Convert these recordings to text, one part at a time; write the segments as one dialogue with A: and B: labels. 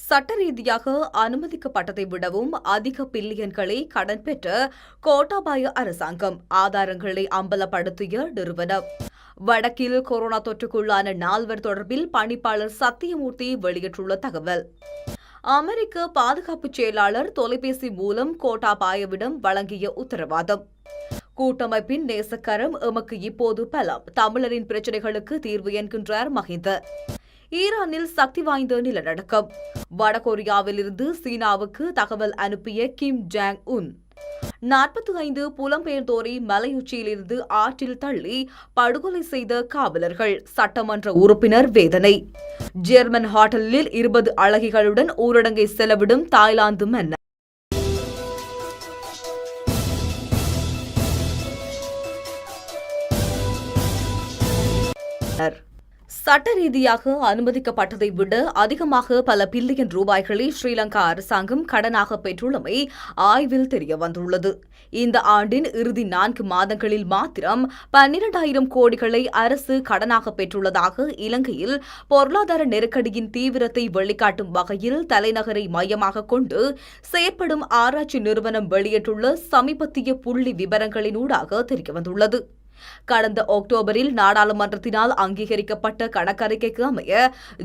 A: சட்ட ரீதியாக அனுமதிக்கப்பட்டதை விடவும் அதிக பில்லியன்களை கடன் பெற்ற கோட்டாபாய அரசாங்கம் ஆதாரங்களை அம்பலப்படுத்திய நிறுவனம். வடக்கில் கொரோனா தொற்றுக்குள்ளான 4 தொடர்பில் பணிப்பாளர் சத்தியமூர்த்தி வெளியிட்டுள்ள தகவல். அமெரிக்க பாதுகாப்பு செயலாளர் தொலைபேசி மூலம் கோட்டாபாயவிடம் வழங்கிய உத்தரவாதம். கூட்டமைப்பின் நேசக்கரம் எமக்கு இப்போது பலம், தமிழரின் பிரச்சினைகளுக்கு தீர்வு என்கின்றார் மஹிந்த. ஈரானில் சக்தி வாய்ந்த நிலநடுக்கம். வடகொரியாவிலிருந்து சீனாவுக்கு தகவல் அனுப்பிய கிம் ஜாங் உன். 45 புலம்பெயர்ந்தோரை மலையுச்சியிலிருந்து ஆற்றில் தள்ளி படுகொலை செய்த காவலர்கள். சட்டமன்ற உறுப்பினர் வேதனை. ஜெர்மன் ஹோட்டலில் 20 அழகிகளுடன் ஊரடங்கை செலவிடும் தாய்லாந்து மன்னர். சட்ட ரீதியாக அனுமதிக்கப்பட்டதை விட அதிகமாக பல பில்லியன் ரூபாய்களை ஸ்ரீலங்கா அரசாங்கம் கடனாக பெற்றுள்ளமை ஆய்வில் தெரியவந்துள்ளது. இந்த ஆண்டின் இறுதி 4 மாதங்களில் மாத்திரம் 12,000 கோடிகளை அரசு கடனாக பெற்றுள்ளதாக இலங்கையில் பொருளாதார நெருக்கடியின் தீவிரத்தை வெளிக்காட்டும் வகையில் தலைநகரை மையமாக கொண்டு செயற்படும் ஆராய்ச்சி நிறுவனம் வெளியிட்டுள்ள சமீபத்திய புள்ளி விவரங்களினூடாக தெரியவந்துள்ளது. கடந்த அக்டோபரில் நாடாளுமன்றத்தினால் அங்கீகரிக்கப்பட்ட கணக்கறிக்கைக்கு அமைய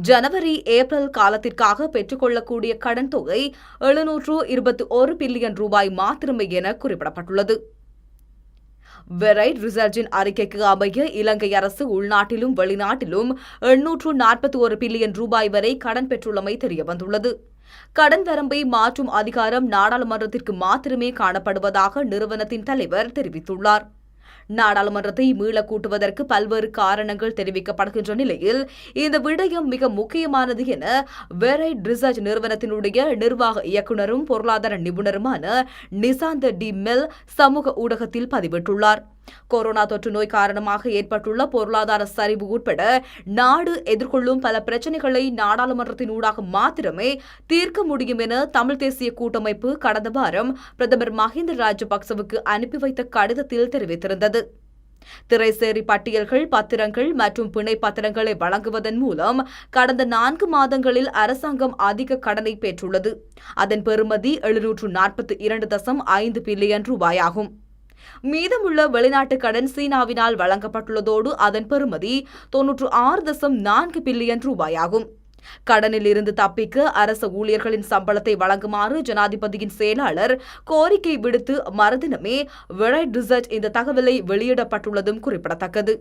A: ஜனவரி ஏப்ரல் காலத்திற்காக பெற்றுக்கொள்ளக்கூடிய கடன் தொகை 721 பில்லியன் ரூபாய் மாத்திரமே என குறிப்பிடப்பட்டுள்ளது. வெரைட் ரிசர்ச்சின் அறிக்கைக்கு அமைய இலங்கை அரசு உள்நாட்டிலும் வெளிநாட்டிலும் 841 பில்லியன் ரூபாய் வரை கடன் பெற்றுள்ளமை தெரியவந்துள்ளது. கடன் வரம்பை மாற்றும் அதிகாரம் நாடாளுமன்றத்திற்கு மாத்திரமே காணப்படுவதாக நிறுவனத்தின் தலைவர் தெரிவித்துள்ளார். நாடாளுமன்றத்தை மீள கூட்டுவதற்கு பல்வேறு காரணங்கள் தெரிவிக்கப்படுகின்ற நிலையில் இந்த விடயம் மிக முக்கியமானது என வெரைட் ரிசர்ச் நிறுவனத்தினுடைய நிர்வாக இயக்குநரும் பொருளாதார நிபுணருமான நிசாந்த டி மெல் சமூக ஊடகத்தில் பதிவிட்டுள்ளார். கொரோனா தொற்று நோய் காரணமாக ஏற்பட்டுள்ள பொருளாதார சரிவு உட்பட நாடு எதிர்கொள்ளும் பல பிரச்சினைகளை நாடாளுமன்றத்தினூடாக மாத்திரமே தீர்க்க முடியும் என தமிழ் தேசிய கூட்டமைப்பு கடந்த வாரம் பிரதமர் மஹிந்த ராஜபக்சவுக்கு அனுப்பி வைத்த கடிதத்தில் தெரிவித்திருந்தது. திரைசேரி பட்டியல்கள், பத்திரங்கள் மற்றும் பிணை பத்திரங்களை வழங்குவதன் மூலம் கடந்த 4 மாதங்களில் அரசாங்கம் அதிக கடனை பெற்றுள்ளது. அதன் பெறுமதி 742.5 பில்லியன் ரூபாயாகும். மீதமுள்ள வெளிநாட்டு கடன் சீனாவினால் வழங்கப்பட்டுள்ளதோடு அதன் பெறுமதி 96.4 பில்லியன் ரூபாயாகும். கடனில் இருந்து தப்பிக்க அரச ஊழியர்களின் சம்பளத்தை வழங்குமாறு ஜனாதிபதியின் செயலாளர் கோரிக்கை விடுத்து மறுதினமே வெரைட் ரிசர்ச் இந்த தகவலை வெளியிடப்பட்டுள்ளதும் குறிப்பிடத்தக்கது.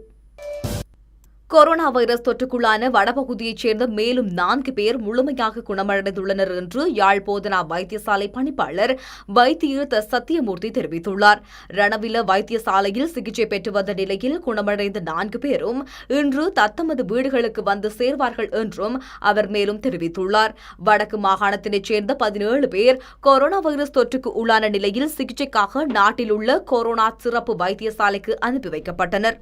A: கொரோனா வைரஸ் தொற்றுக்குள்ளான வடபகுதியைச் சேர்ந்த மேலும் 4 பேர் முழுமையாக குணமடைந்துள்ளனர் என்று யாழ் போதனா வைத்தியசாலை பணிப்பாளர் வைத்தியர் சத்தியமூர்த்தி தெரிவித்துள்ளார். ரணவில வைத்தியசாலையில் சிகிச்சை பெற்று வந்த நிலையில் குணமடைந்த 4 பேரும் இன்று தத்தமது வீடுகளுக்கு வந்து சேர்வார்கள் என்றும் அவர் மேலும் தெரிவித்துள்ளார். வடக்கு மாகாணத்தினைச் சேர்ந்த 17 பேர் கொரோனா வைரஸ் தொற்றுக்கு உள்ளான நிலையில் சிகிச்சைக்காக நாட்டில் உள்ள கொரோனா சிறப்பு வைத்தியசாலைக்கு அனுப்பி வைக்கப்பட்டனர்.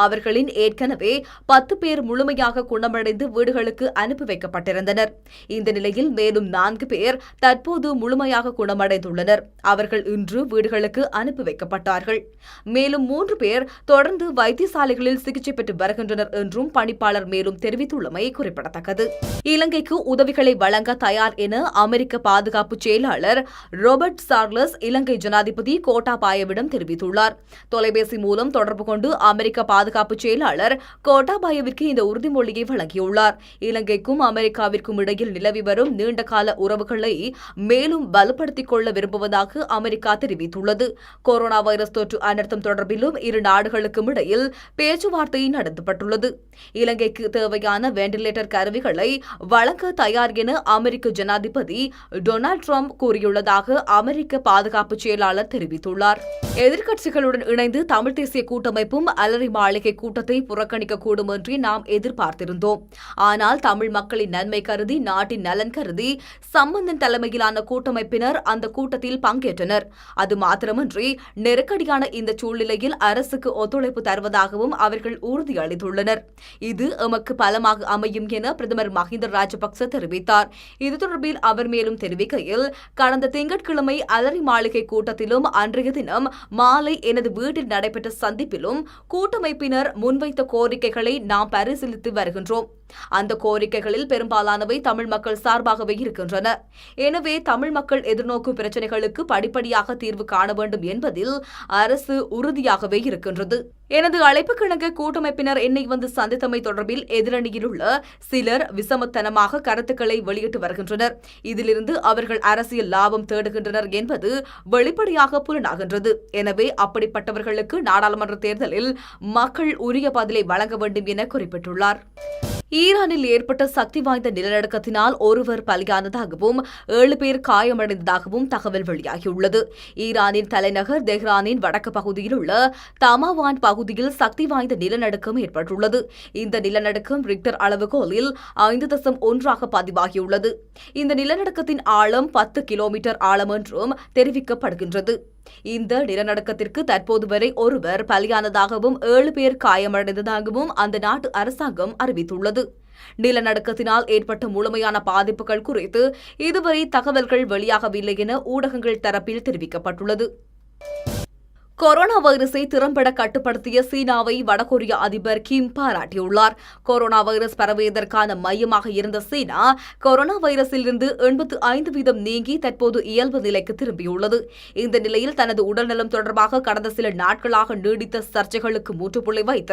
A: அவர்களின் ஏற்கனவே 10 பேர் முழுமையாக குணமடைந்து வீடுகளுக்கு அனுப்பி வைக்கப்பட்டிருந்தனர். இந்த நிலையில் மேலும் 4 பேர் தற்போது முழுமையாக குணமடைந்துள்ளனர். அவர்கள் இன்று வீடுகளுக்கு அனுப்பி வைக்கப்பட்டார்கள். மேலும் 3 பேர் தொடர்ந்து வைத்தியசாலைகளில் சிகிச்சை பெற்று வருகின்றனர் என்றும் பணிப்பாளர் மேலும் தெரிவித்துள்ளமை குறிப்பிடத்தக்கது. இலங்கைக்கு உதவிகளை வழங்க தயார் என அமெரிக்க பாதுகாப்பு செயலாளர் ரோபர்ட் சார்லஸ் இலங்கை ஜனாதிபதி கோட்டாபாயவிடம் தெரிவித்துள்ளார். தொலைபேசி மூலம் தொடர்பு கொண்டு அமெரிக்க பாதுகாப்பு செயலாளர் கோட்டாபாயவிற்கு இந்த உறுதிமொழியை வழங்கியுள்ளார். இலங்கைக்கும் அமெரிக்காவிற்கும் இடையில் நிலவி வரும் நீண்டகால உறவுகளை மேலும் வலுப்படுத்திக் கொள்ள விரும்புவதாக அமெரிக்கா தெரிவித்துள்ளது. கொரோனா வைரஸ் தொற்று அனர்த்தம் தொடர்பிலும் இரு நாடுகளுக்கும் இடையில் பேச்சுவார்த்தை நடத்தப்பட்டுள்ளது. இலங்கைக்கு தேவையான வெண்டிலேட்டர் கருவிகளை வழங்க தயார் என அமெரிக்க ஜனாதிபதி டொனால்டு டிரம்ப் கூறியுள்ளதாக அமெரிக்க பாதுகாப்பு செயலாளர் தெரிவித்துள்ளார். எதிர்க்கட்சிகளுடன் இணைந்து தமிழ் தேசிய கூட்டமைப்பும் அலரி மாளிகை கூட்டத்தை புறக்கணிக்கக்கூடும் என்று நாம் எதிர்பார்த்திருந்தோம். ஆனால் தமிழ் மக்களின் நன்மை கருதி, நாட்டின் நலன் கருதி சம்பந்தன் தலைமையிலான கூட்டமைப்பினர் அந்த கூட்டத்தில் பங்கேற்றனர். அது மாத்திரமின்றி நெருக்கடியான இந்த சூழ்நிலையில் அரசுக்கு ஒத்துழைப்பு தருவதாகவும் அவர்கள் உறுதியளித்துள்ளனர். இது எமக்கு பலமாக அமையும் என பிரதமர் மஹிந்த ராஜபக்ச தெரிவித்தார். இது தொடர்பில் அவர் மேலும் தெரிவிக்கையில், கடந்த திங்கட்கிழமை அலரி மாளிகை கூட்டத்திலும் அன்றைய தினம் மாலை எனது வீட்டில் நடைபெற்ற சந்திப்பிலும் கூட்டமைப்பினர் முன்வைத்த கோரிக்கைகளை கோரிக்கைகளை நாம் பரிசீலித்து வருகின்றோம். அந்த கோரிக்கைகளில் பெரும்பாலானவை தமிழ் மக்கள் சார்பாகவே இருக்கின்றன. எனவே தமிழ் மக்கள் எதிர்நோக்கும் பிரச்சினைகளுக்கு படிப்படியாக தீர்வு காண வேண்டும் என்பதில் அரசு உறுதியாகவே இருக்கின்றது. எனது அழைப்புக்கிணங்க கூட்டமைப்பினர் என்னை வந்து சந்தித்தமை தொடர்பில் எதிரணியில் உள்ள சிலர் விசமத்தனமாக கருத்துக்களை வெளியிட்டு வருகின்றனர். இதிலிருந்து அவர்கள் அரசியல் லாபம் தேடுகின்றனர் என்பது வெளிப்படையாக புலனாகின்றது. எனவே அப்படிப்பட்டவர்களுக்கு நாடாளுமன்ற தேர்தலில் மக்கள் உரிய பதிலை வழங்க வேண்டும் என குறிப்பிட்டுள்ளார். ஈரானில் ஏற்பட்ட சக்தி வாய்ந்த நிலநடுக்கத்தினால் ஒருவர் பலியானதாகவும் 7 பேர் காயமடைந்ததாகவும் தகவல் வெளியாகியுள்ளது. ஈரானின் தலைநகர் தெஹ்ரானின் வடக்கு பகுதியில் உள்ள தமாவான் பகுதியில் சக்தி வாய்ந்த நிலநடுக்கம் ஏற்பட்டுள்ளது. இந்த நிலநடுக்கம் ரிக்டர் அளவுகோலில் 5.1 பதிவாகியுள்ளது. இந்த நிலநடுக்கத்தின் ஆழம் 10 கிலோமீட்டர் ஆழம் என்றும் தெரிவிக்கப்படுகின்றது. இந்த நிலநடுக்கத்திற்கு தற்போது வரை ஒருவர் பலியானதாகவும் 7 பேர் காயமடைந்ததாகவும் அந்த நாட்டு அரசாங்கம் அறிவித்துள்ளது. நிலநடுக்கத்தினால் ஏற்பட்ட முழுமையான பாதிப்புகள் குறித்து இதுவரை தகவல்கள் வெளியாகவில்லை என ஊடகங்கள் தரப்பில் தெரிவிக்கப்பட்டுள்ளது. கொரோனா வைரஸை திறம்பட கட்டுப்படுத்திய சீனாவை வடகொரிய அதிபர் கிம் பாராட்டியுள்ளார். கொரோனா வைரஸ் பரவியதற்கான மையமாக இருந்த சீனா கொரோனா வைரஸிலிருந்து 85% நீங்கி தற்போது இயல்பு நிலைக்கு திரும்பியுள்ளது. இந்த நிலையில் தனது உடல்நலம் தொடர்பாக கடந்த சில நாட்களாக நீடித்த சர்ச்சைகளுக்கு முற்றுப்புள்ளி வைத்த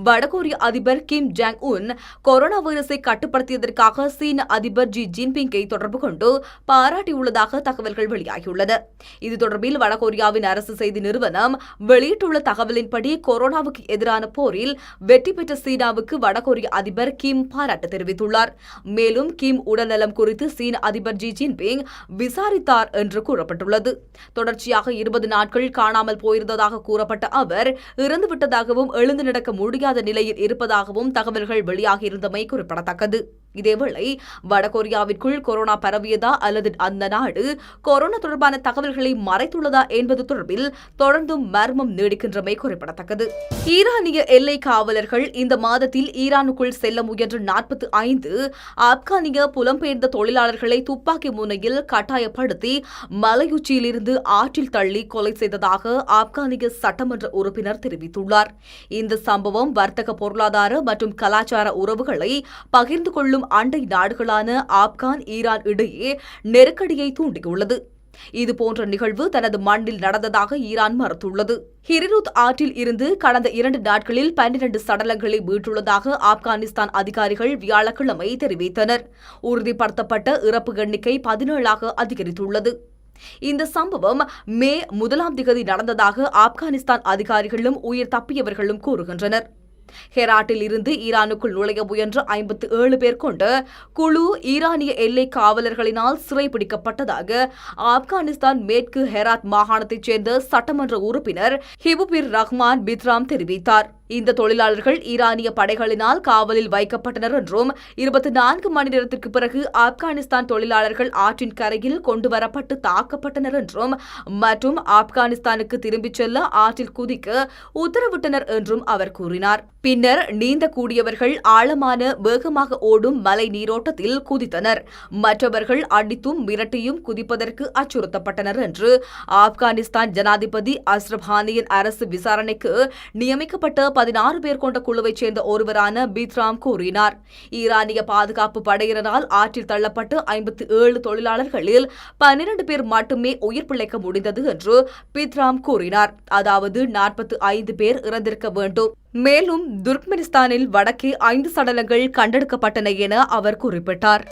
A: வடகொரிய அதிபர் கிம் ஜாங் உன் கொரோனா வைரஸை கட்டுப்படுத்தியதற்காக சீன அதிபர் ஜி ஜின்பிங்கை தொடர்பு கொண்டு பாராட்டியுள்ளதாக தகவல்கள் வெளியாகியுள்ளன. இது தொடர்பில் வடகொரியாவின் அரசு செய்தி நிறுவனம் வெளியிட்டுள்ள தகவலின்படி கொரோனாவுக்கு எதிரான போரில் வெற்றி பெற்ற சீனாவுக்கு வடகொரிய அதிபர் கிம் பாராட்டு தெரிவித்துள்ளார். மேலும் கிம் உடல்நலம் குறித்து சீன அதிபர் ஜி ஜின்பிங் விசாரித்தார் என்று கூறப்பட்டுள்ளது. தொடர்ச்சியாக 20 நாட்கள் காணாமல் போயிருந்ததாக கூறப்பட்ட அவர் இறந்துவிட்டதாகவும் எழுந்து நடக்க முடியாத நிலையில் இருப்பதாகவும் தகவல்கள் வெளியாகியிருந்தமை குறிப்பிடத்தக்கது. இதேவேளை வடகொரியாவிற்குள் கொரோனா பரவியதா அல்லது அந்த நாடு கொரோனா தொடர்பான தகவல்களை மறைத்துள்ளதா என்பது தொடர்பில் தொடர்ந்தும் மர்மம் நீடிக்கின்றமை குறிப்பிடத்தக்கது. ஈரானிய எல்லை காவலர்கள் இந்த மாதத்தில் ஈரானுக்குள் செல்ல முயன்ற 45 ஆப்கானிய புலம்பெயர்ந்த தொழிலாளர்களை துப்பாக்கி முனையில் கட்டாயப்படுத்தி மலையுச்சியிலிருந்து ஆற்றில் தள்ளி கொலை செய்ததாக ஆப்கானிய சட்டமன்ற உறுப்பினர் தெரிவித்துள்ளார். இந்த சம்பவம் வர்த்தக, பொருளாதார மற்றும் கலாச்சார உறவுகளை பகிர்ந்து கொள்ளும் அண்டை நாடுகளான ஆப்கான், ஈரான் இடையே நெருக்கடியை தூண்டியுள்ளது. இதுபோன்ற நிகழ்வு தனது மண்ணில் நடந்ததாக ஈரான் மறுத்துள்ளது. ஹிரிருத் ஆற்றில் இருந்து கடந்த 2 நாட்களில் 12 சடலங்களை மீட்டுள்ளதாக ஆப்கானிஸ்தான் அதிகாரிகள் வியாழக்கிழமை தெரிவித்தனர். உறுதிப்படுத்தப்பட்ட இறப்பு எண்ணிக்கை 17ஆக அதிகரித்துள்ளது. இந்த சம்பவம் மே 1 நடந்ததாக ஆப்கானிஸ்தான் அதிகாரிகளும் உயிர் தப்பியவர்களும் கூறுகின்றனர். ஹெராட்டில் இருந்து ஈரானுக்குள் நுழைய முயன்ற 57 பேர் கொண்ட குழு ஈரானிய எல்லை காவலர்களினால் சிறைபிடிக்கப்பட்டதாக ஆப்கானிஸ்தான் மேற்கு ஹெராத் மாகாணத்தைச் சேர்ந்த சட்டமன்ற உறுப்பினர் ஹிபுபிர் ரஹ்மான் பித்ராம் தெரிவித்தார். இந்த தொழிலாளர்கள் ஈரானிய படைகளினால் காவலில் வைக்கப்பட்டனர் என்றும் 24 மணி நேரத்திற்கு பிறகு ஆப்கானிஸ்தான் தொழிலாளர்கள் ஆற்றின் கரையில் கொண்டுவரப்பட்டு தாக்கப்பட்டனர் என்றும் மற்றும் ஆப்கானிஸ்தானுக்கு திரும்பிச் செல்ல ஆற்றில் குதிக்க உத்தரவிட்டனர் என்றும் அவர் கூறினார். பின்னர் நீந்தக்கூடியவர்கள் ஆழமான வேகமாக ஓடும் மலை நீரோட்டத்தில் குதித்தனர். மற்றவர்கள் அடித்தும் மிரட்டியும் குதிப்பதற்கு அச்சுறுத்தப்பட்டனர் என்று ஆப்கானிஸ்தான் ஜனாதிபதி அஷ்ரப் கானியின் அரசு விசாரணைக்கு நியமிக்கப்பட்ட 16 பேர் கொண்ட குழுவைச் சேர்ந்த ஒருவரான பித்ராம் கூறினார். ஈரானிய பாதுகாப்பு படையினரால் ஆற்றில் தள்ளப்பட்டு 57 தொழிலாளர்களில் 12 பேர் மட்டுமே உயிர் பிழைக்க முடிந்தது என்று பித்ராம் கூறினார். அதாவது 45 பேர் இறந்திருக்க வேண்டும். மேலும் துர்க்மெனிஸ்தானில் வடக்கே 5 சடலங்கள் கண்டெடுக்கப்பட்டன என அவர் குறிப்பிட்டார்.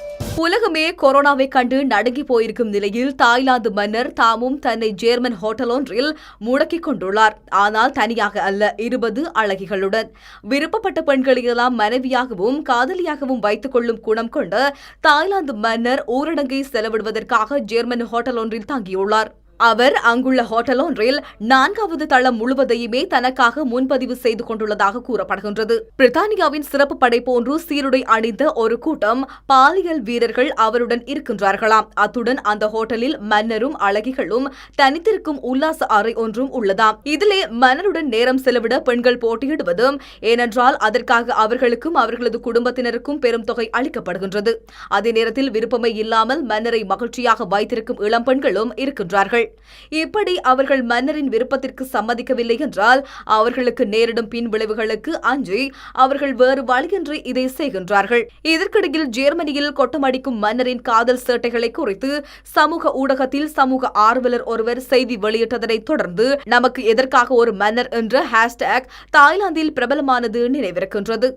A: உலகமே கொரோனாவை கண்டு நடுங்கி போயிருக்கும் நிலையில் தாய்லாந்து மன்னர் தாமும் தன்னை ஜெர்மன் ஹோட்டல் ஒன்றில் முடக்கிக் கொண்டுள்ளார். ஆனால் தனியாக அல்ல, 20 அழகிகளுடன். விருப்பப்பட்ட பெண்களையெல்லாம் மனைவியாகவும் காதலியாகவும் வைத்துக் கொள்ளும் குணம் கொண்ட தாய்லாந்து மன்னர் ஊரடங்கை செலவிடுவதற்காக ஜெர்மன் ஹோட்டல் ஒன்றில் தங்கியுள்ளார். அவர் அங்குள்ள ஹோட்டல் ஒன்றில் 4வது தளம் முழுவதையுமே தனக்காக முன்பதிவு செய்து கொண்டுள்ளதாக கூறப்படுகின்றது. பிரித்தானியாவின் சிறப்பு படை போன்று சீருடை அணிந்த ஒரு கூட்டம் பாலியல் வீரர்கள் அவருடன் இருக்கின்றார்களாம். அத்துடன் அந்த ஹோட்டலில் மன்னரும் அழகிகளும் தனித்திருக்கும் உல்லாச அறை ஒன்றும் உள்ளதாம். இதிலே மன்னருடன் நேரம் செலவிட பெண்கள் போட்டியிடுவதும், ஏனென்றால் அதற்காக அவர்களுக்கும் அவர்களது குடும்பத்தினருக்கும் பெரும் தொகை அளிக்கப்படுகின்றது. அதே நேரத்தில் விருப்பமே இல்லாமல் மன்னரை மகிழ்ச்சியாக வைத்திருக்கும் இளம் பெண்களும் இருக்கின்றார்கள். இப்படி அவர்கள் மன்னரின் விருப்பத்திற்கு சம்மதிக்கவில்லை என்றால் அவர்களுக்கு நேரிடும் பின் விளைவுகளுக்கு அஞ்சி அவர்கள் வேறு வழியின்றி இதை செய்கின்றார்கள். இதற்கிடையில் ஜெர்மனியில் கொட்டமடிக்கும் மன்னரின் காதல் சேட்டைகளை குறித்து சமூக ஊடகத்தில் சமூக ஆர்வலர் ஒருவர் செய்தி வெளியிட்டதனை தொடர்ந்து நமக்கு எதற்காக ஒரு மன்னர் என்ற ஹேஷ்டேக் தாய்லாந்தில் பிரபலமானது நினைவிருக்கின்றது.